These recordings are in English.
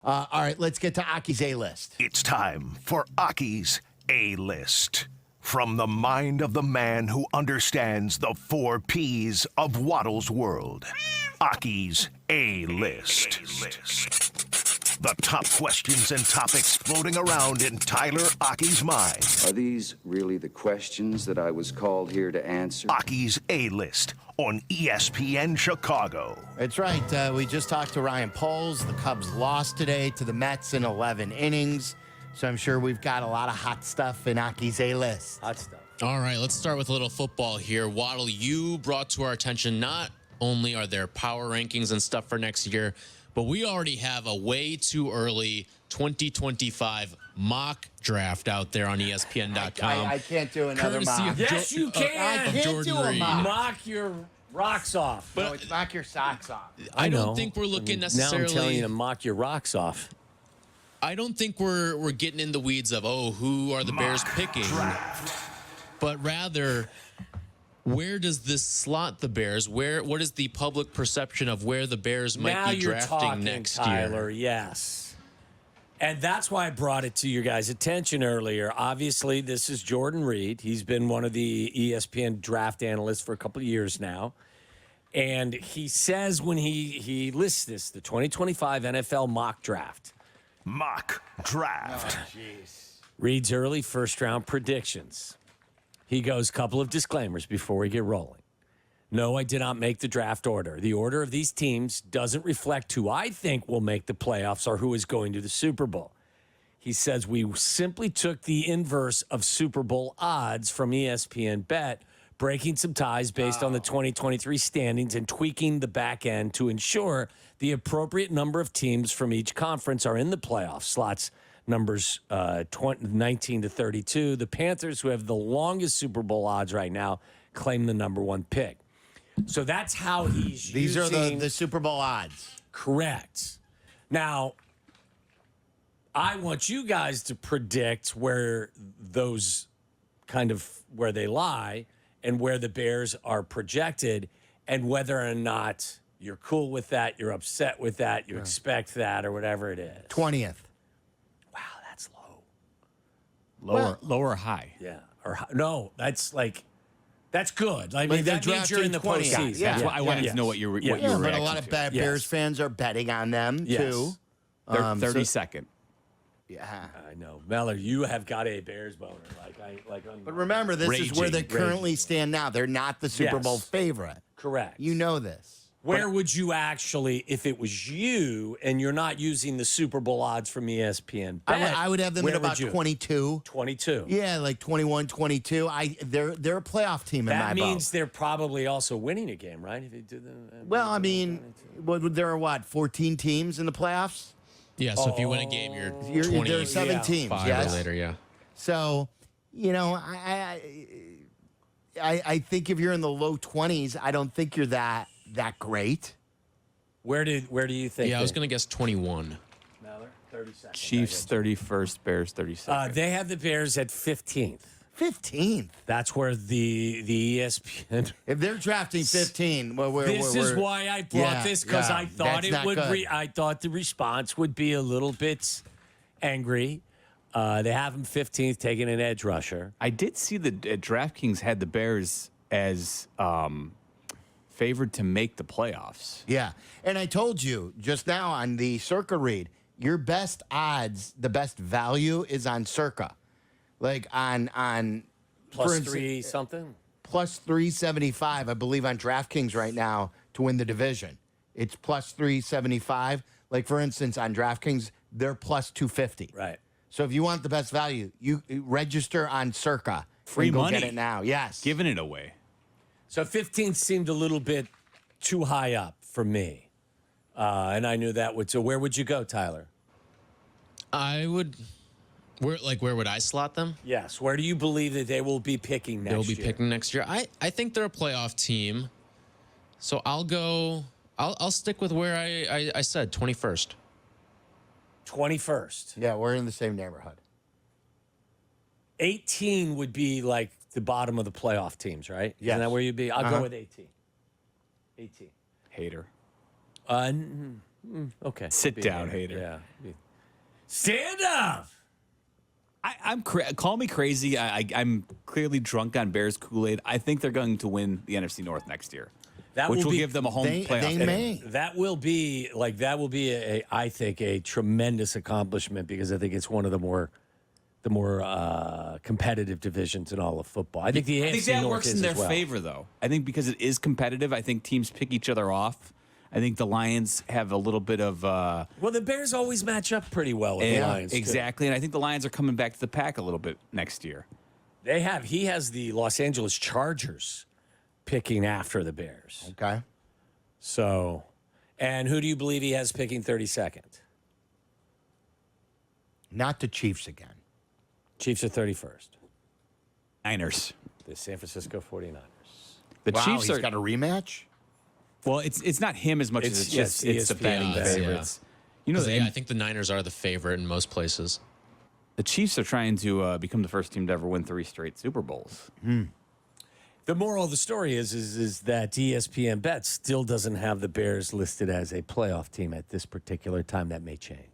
All right, let's get to Aki's A-list. It's time for Aki's A-List. From the mind of the man who understands the 4 P's of Waddle's world. Aki's A-List. The top questions and topics floating around in Tyler Aki's mind. Are these really the questions that I was called here to answer? Aki's A-List on ESPN Chicago. That's right. We just talked to Ryan Poles. The Cubs lost today to the Mets in 11 innings. So I'm sure we've got a lot of hot stuff in Aki's A-List. Hot stuff. All right, let's start with a little football here. Waddle, you brought to our attention not only are there power rankings and stuff for next year, but we already have a way too early 2025 mock draft out there on ESPN.com. I can't do another Courtesy mock. of Yes, you can. I can't Jordan do a Reed. mock. Knock your rocks off. No, it's knock your socks off. I don't know. think we're looking Now necessarily. I'm telling you to mock your rocks off. I don't think we're getting in the weeds of, who are the Bears picking? But rather, where does this slot the Bears? What is the public perception of where the Bears might Now be you're drafting talking, next Tyler, year? yes. And that's why I brought it to your guys' attention earlier. Obviously, this is Jordan Reed. He's been one of the ESPN draft analysts for a couple of years now. And he says when he lists this, the 2025 NFL mock draft. Mock draft. Reed's early first-round predictions. He goes, couple of disclaimers before we get rolling. No, I did not make the draft order. The order of these teams doesn't reflect who I think will make the playoffs or who is going to the Super Bowl. He says we simply took the inverse of Super Bowl odds from ESPN Bet, breaking some ties based on the 2023 standings and tweaking the back end to ensure the appropriate number of teams from each conference are in the playoff slots. Numbers 19 to 32. The Panthers, who have the longest Super Bowl odds right now, claim the number 1 pick. So that's how he's These using... are the Super Bowl odds. Correct. Now, I want you guys to predict where those kind of where they lie and where the Bears are projected and whether or not you're cool with that, you're upset with that, you expect that, or whatever it is. 20th. Wow, that's low. Lower or high? Yeah. Or no, that's good. I Like mean, they're that means you're in the drafting 20th. postseason. Yeah. That's why I wanted Yes. to know what your Yeah. Yeah, but a reaction lot of to. bad Yes. Bears fans are betting on them, Yes. too. They're So- 32nd. Yeah. I know. Mellor, you have got a Bears boner. But remember, this is where they currently stand now. They're not the Super Yes. Bowl favorite. Correct. You know this. Where would you actually, if it was you and you're not using the Super Bowl odds from ESPN, I would have them where at about would you? 22. 22. Yeah, like 21, 22. They're a playoff team in my That means book. they're probably also winning a game, right? If you do the Well, I mean, there are what, 14 teams in the playoffs? Yeah, so if you win a game, you're 20. There are 7 Yeah. teams, 5 yes? or later, yeah. So, I think if you're in the low 20s, I don't think you're that great. Where do you think? Yeah, I was going to guess 21. Mellor, 30 seconds. Chiefs 31st, Bears 32nd. They have the Bears at 15th. 15th. That's where the ESPN. If they're drafting 15, well, This is why I brought this because yeah, I thought that's it not would. good. I thought the response would be a little bit angry. They have him 15th, taking an edge rusher. I did see that DraftKings had the Bears as favored to make the playoffs. Yeah. And I told you just now on the Circa read, your best odds, the best value is on Circa. Like on Plus for instance, 3 something. plus 375, I believe, on DraftKings right now to win the division. It's plus 375. Like, for instance, on DraftKings, they're plus 250. Right. So if you want the best value, you register on Circa. Free and go money. Get it now. Yes. Giving it away. So 15th seemed a little bit too high up for me. And I knew that would. So where would you go, Tyler? I would. Where would I slot them? Yes. Where do you believe that they will be picking next They'll be year? picking next year. I think they're a playoff team. So I'll stick with where I said 21st. 21st. Yeah, we're in the same neighborhood. 18 would be like the bottom of the playoff teams, right? Yes. Isn't that where you'd be? I'll go with 18. 18. Hater. Okay. Sit Be down, a hater. Yeah. Stand up. Call me crazy. I'm clearly drunk on Bears Kool-Aid. I think they're going to win the NFC North next year, which will give them a home playoff. They may. That will be I think a tremendous accomplishment because I think it's one of the more competitive divisions in all of football. I think the AFC that North works is in their as well. favor, though. I think because it is competitive, I think teams pick each other off. I think the Lions have a little bit of. Well, the Bears always match up pretty well with the Lions. Too. Exactly, and I think the Lions are coming back to the pack a little bit next year. They have. He has the Los Angeles Chargers picking after the Bears. Okay. So, and who do you believe he has picking 32nd? Not the Chiefs again. Chiefs are 31st. Niners. The San Francisco 49ers. The Wow, Chiefs he's are. got a rematch? Well, it's not him as much as it's just yes, it's the ESPN, betting yeah. favorites. You know, I think the Niners are the favorite in most places. the Chiefs are trying to become the first team to ever win 3 straight Super Bowls. The moral of the story is that ESPN Bet still doesn't have the Bears listed as a playoff team at this particular time. That may change.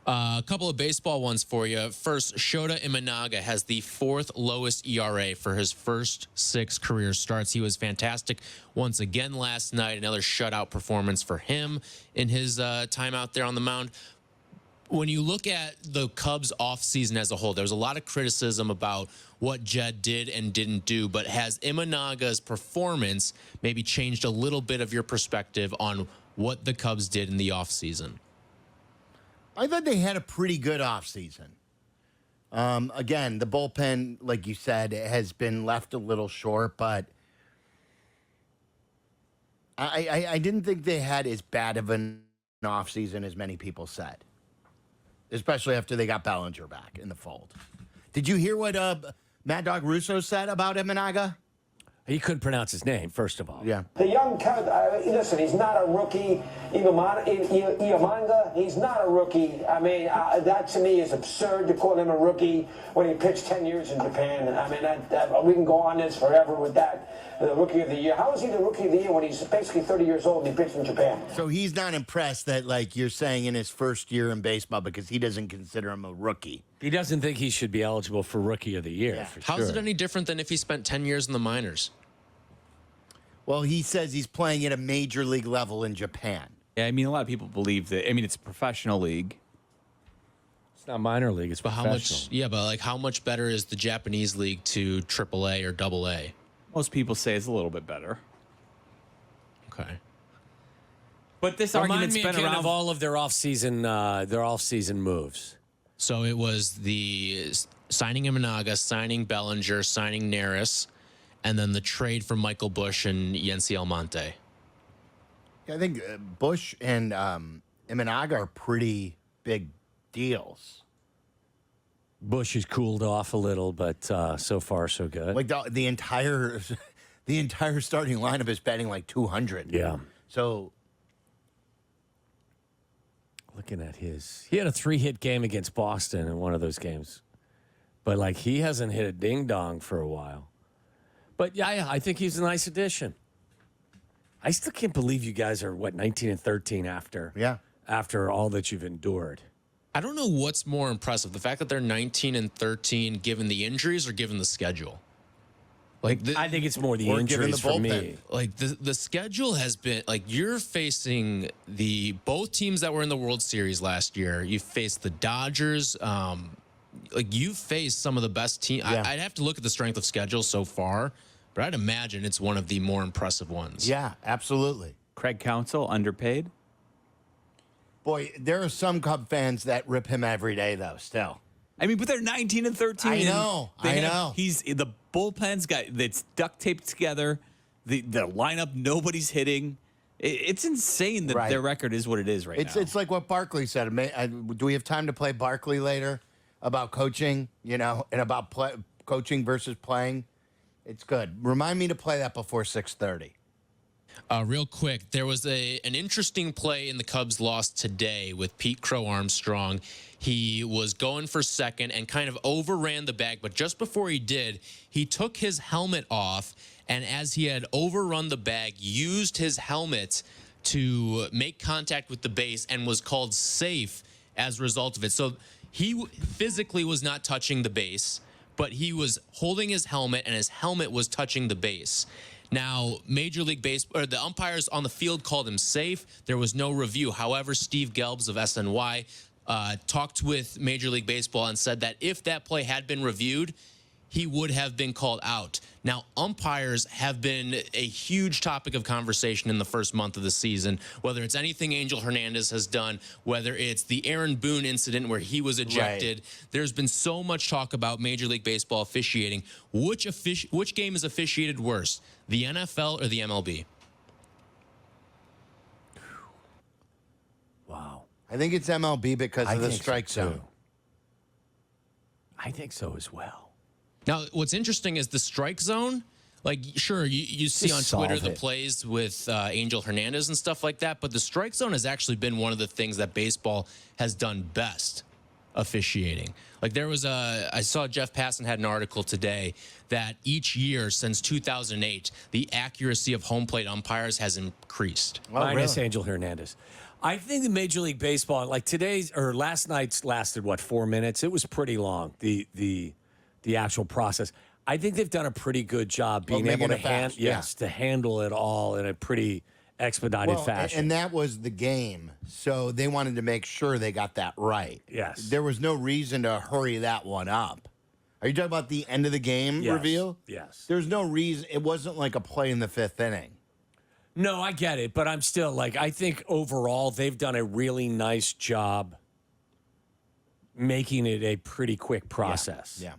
A couple of baseball ones for you. First, Shota Imanaga has the 4th lowest ERA for his first 6 career starts. He was fantastic once again last night. Another shutout performance for him in his time out there on the mound. When you look at the Cubs offseason as a whole, there was a lot of criticism about what Jed did and didn't do, but has Imanaga's performance maybe changed a little bit of your perspective on what the Cubs did in the offseason? I thought they had a pretty good offseason. Again, the bullpen, like you said, has been left a little short, but I didn't think they had as bad of an offseason as many people said, especially after they got Bellinger back in the fold. Did you hear what Mad Dog Russo said about Imanaga? He couldn't pronounce his name, first of all. Yeah. The young Cub, listen, he's not a rookie. Imanaga, he's not a rookie. I mean, that to me is absurd to call him a rookie when he pitched 10 years in Japan. I mean, we can go on this forever with that. The rookie of the year. How is he the rookie of the year when he's basically 30 years old and he pitched in Japan? So he's not impressed that, like you're saying, in his first year in baseball because he doesn't consider him a rookie. He doesn't think he should be eligible for Rookie of the Year. Yeah. For How's sure. it any different than if he spent 10 years in the minors? Well, he says he's playing at a major league level in Japan. Yeah, I mean, a lot of people believe that. I mean, it's a professional league. It's not minor league. It's But how professional. much? Yeah, but like how much better is the Japanese league to AAA or AA? Most people say it's a little bit better. Okay. But this Remind argument's me been again around. of all of their offseason moves. So it was the signing Imanaga, signing Bellinger, signing Neris, and then the trade for Michael Bush and Yency Almonte. I think Bush and Imanaga are pretty big deals. Bush has cooled off a little, but so far so good. Like the entire starting lineup is batting like 200. Yeah. So Looking at he had a 3-hit game against Boston in one of those games, but like he hasn't hit a ding dong for a while. But yeah, I think he's a nice addition. I still can't believe you guys are 19 and 13 after all that you've endured. I don't know what's more impressive, the fact that they're 19 and 13 given the injuries or given the schedule. Like I think it's more the Or given injuries the for me. bullpen. Like the schedule has been like you're facing both teams that were in the World Series last year. You faced the Dodgers. Like you faced some of the best teams. Yeah. I'd have to look at the strength of schedule so far, but I'd imagine it's one of the more impressive ones. yeah, absolutely. Craig Counsell, underpaid. Boy, there are some Cub fans that rip him every day, though. Still, I mean, but they're 19 and 13. I and know, they I have- know. He's the bullpen's got it's duct taped together. The lineup, nobody's hitting. It's insane that Right. their record is what it is right now. it's like what Barkley said. Do we have time to play Barkley later about coaching? And about coaching versus playing. It's good. Remind me to play that before 6:30. Real quick, there was an interesting play in the Cubs loss today with Pete Crow Armstrong. He was going for second and kind of overran the bag, but just before he did, he took his helmet off, and as he had overrun the bag, used his helmet to make contact with the base and was called safe as a result of it. So he physically was not touching the base, but he was holding his helmet, and his helmet was touching the base. Now, Major League Baseball, or the umpires on the field called him safe. There was no review. However, Steve Gelbs of SNY talked with Major League Baseball and said that if that play had been reviewed, he would have been called out. Now, umpires have been a huge topic of conversation in the first month of the season, whether it's anything Angel Hernandez has done, whether it's the Aaron Boone incident where he was ejected. Right. There's been so much talk about Major League Baseball officiating. Which game is officiated worse, the NFL or the MLB? Wow. I think it's MLB because of the strike zone. I think so as well. Now, what's interesting is the strike zone. Like, sure, you see on Twitter the plays with Angel Hernandez and stuff like that, but the strike zone has actually been one of the things that baseball has done best officiating. Like, I saw Jeff Passan had an article today that each year since 2008, the accuracy of home plate umpires has increased. Oh, minus really? Angel Hernandez. I think the Major League Baseball, like today's or last night's lasted, 4 minutes? It was pretty long, the actual process. I think they've done a pretty good job being able to to handle it all in a pretty expedited fashion. And that was the game. So they wanted to make sure they got that right. Yes. There was no reason to hurry that one up. Are you talking about the end of the game reveal? Yes. There's no reason. It wasn't like a play in the fifth inning. No, I get it, but I'm still I think overall they've done a really nice job making it a pretty quick process. Yeah.